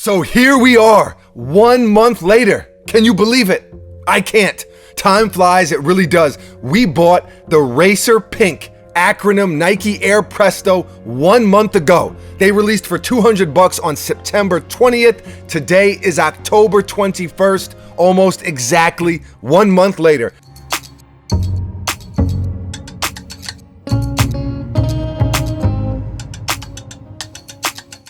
So here we are, 1 month later. Can you believe it? I can't. Time flies, it really does. We bought the Racer Pink ACRONYM Nike Air Presto 1 month ago. They released for $200 on September 20th. Today is October 21st, almost exactly 1 month later.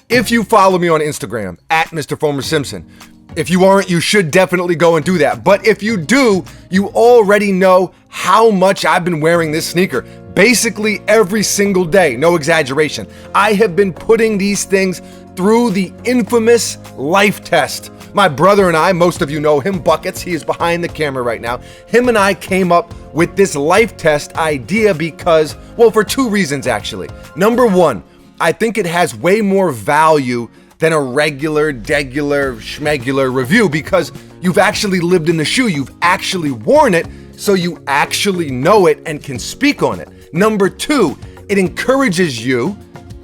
If you follow me on Instagram, at Mr. Fomer Simpson, if you aren't, you should definitely go and do that. But if you do, you already know how much I've been wearing this sneaker. Basically every single day, no exaggeration. I have been putting these things through the infamous life test. My brother and I, most of you know him, Buckets, he is behind the camera right now. Him and I came up with this life test idea because, well, for two reasons actually. Number one, I think it has way more value than a regular, degular, schmegular review because you've actually lived in the shoe, you've actually worn it, so you actually know it and can speak on it. Number two, it encourages you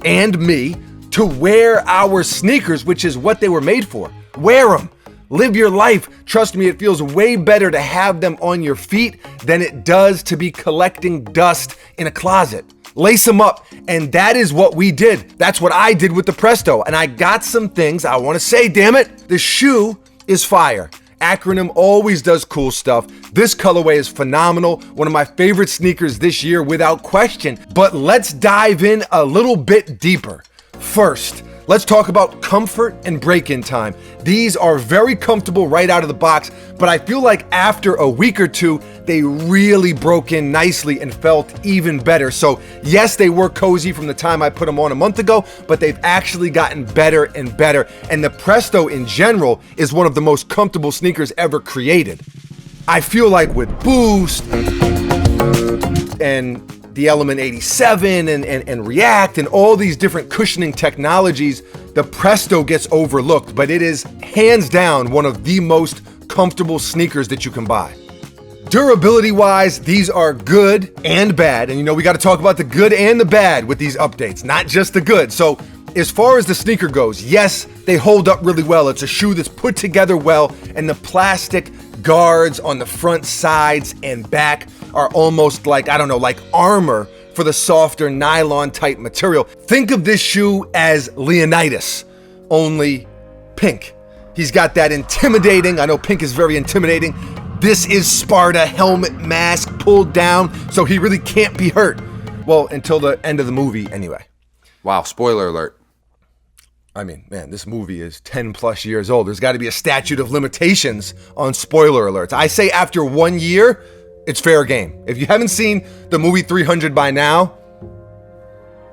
and me to wear our sneakers, which is what they were made for. Wear them. Live your life. Trust me, it feels way better to have them on your feet than it does to be collecting dust in a closet. Lace them up, and that is what we did. That's what I did with the Presto, and I got some things I want to say, damn it. The shoe is fire. ACRONYM always does cool stuff. This colorway is phenomenal. One of my favorite sneakers this year without question, but let's dive in a little bit deeper. First, let's talk about comfort and break-in time. These are very comfortable right out of the box, but I feel like after a week or two, they really broke in nicely and felt even better. So yes, they were cozy from the time I put them on a month ago, but they've actually gotten better and better. And the Presto in general is one of the most comfortable sneakers ever created. I feel like with Boost and the Element 87 and React and all these different cushioning technologies, the Presto gets overlooked, but it is hands down one of the most comfortable sneakers that you can buy. Durability wise, these are good and bad. And you know, we got to talk about the good and the bad with these updates, not just the good. So as far as the sneaker goes, yes, they hold up really well. It's a shoe that's put together well, and the plastic guards on the front sides and back are almost like, I don't know, like armor for the softer nylon type material. Think of this shoe as Leonidas, only pink. He's got that intimidating, I know pink is very intimidating. This is Sparta, helmet, mask pulled down, so he really can't be hurt. Well, until the end of the movie anyway. Wow, spoiler alert. I mean, man, this movie is 10 plus years old. There's got to be a statute of limitations on spoiler alerts. I say after 1 year, it's fair game. If you haven't seen the movie 300 by now,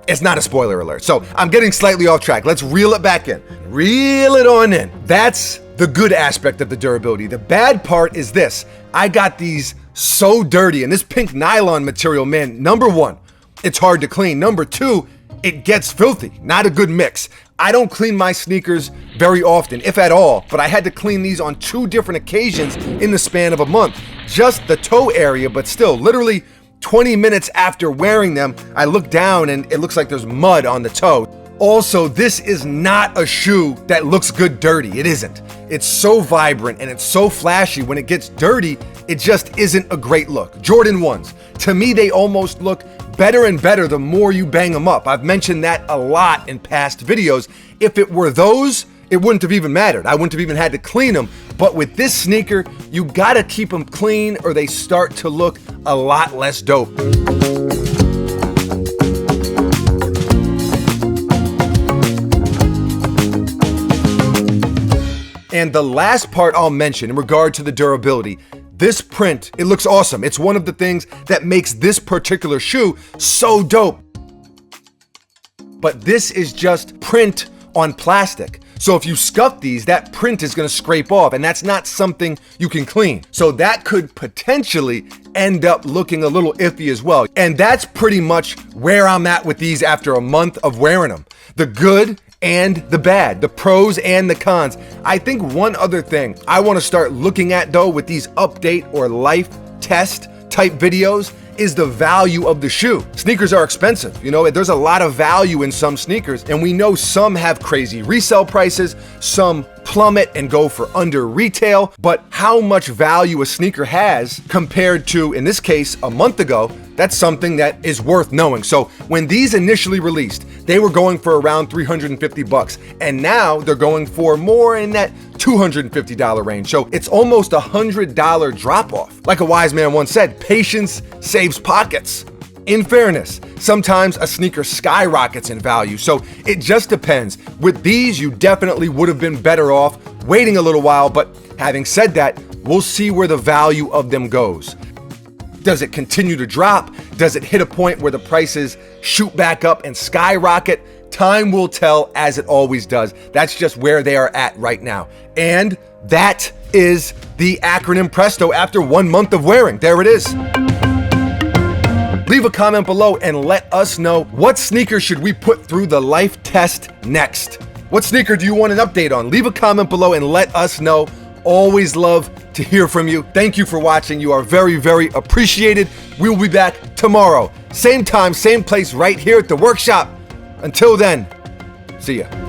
it's not a spoiler alert. So I'm getting slightly off track. Let's reel it back in. Reel it on in. That's the good aspect of the durability. The bad part is this. I got these so dirty, and this pink nylon material, man, number one, it's hard to clean. Number two, it gets filthy. Not a good mix. I don't clean my sneakers very often, if at all, but I had to clean these on 2 different occasions in the span of a month. Just the toe area, but still, literally 20 minutes after wearing them, I look down and it looks like there's mud on the toe. Also, this is not a shoe that looks good dirty. It isn't. It's so vibrant and it's so flashy. When it gets dirty, it just isn't a great look. Jordan 1s, to me, they almost look better and better the more you bang them up. I've mentioned that a lot in past videos. If it were those, it wouldn't have even mattered. I wouldn't have even had to clean them. But with this sneaker, you gotta keep them clean or they start to look a lot less dope. And the last part I'll mention in regard to the durability, this print, it looks awesome. It's one of the things that makes this particular shoe so dope. But this is just print on plastic. So if you scuff these, that print is gonna scrape off, and that's not something you can clean. So that could potentially end up looking a little iffy as well. And that's pretty much where I'm at with these after a month of wearing them. The good and the bad, the pros and the cons. I think one other thing I want to start looking at though with these update or life test type videos is the value of the shoe. Sneakers are expensive. You know, there's a lot of value in some sneakers, and we know some have crazy resale prices, some plummet and go for under retail, but how much value a sneaker has compared to, in this case, a month ago, that's something that is worth knowing. So when these initially released, they were going for around $350, and now they're going for more in that $250 range. So it's almost $100 drop off. Like a wise man once said, patience saves pockets. In fairness, sometimes a sneaker skyrockets in value, so it just depends. With these, you definitely would have been better off waiting a little while, but having said that, we'll see where the value of them goes. Does it continue to drop? Does it hit a point where the prices shoot back up and skyrocket? Time will tell, as it always does. That's just where they are at right now. And that is the acronym PRESTO after 1 month of wearing. There it is. Leave a comment below and let us know, what sneaker should we put through the life test next? What sneaker do you want an update on? Leave a comment below and let us know. Always love to hear from you. Thank you for watching. You are very, very appreciated. We will be back tomorrow. Same time, same place, right here at the workshop. Until then, see ya.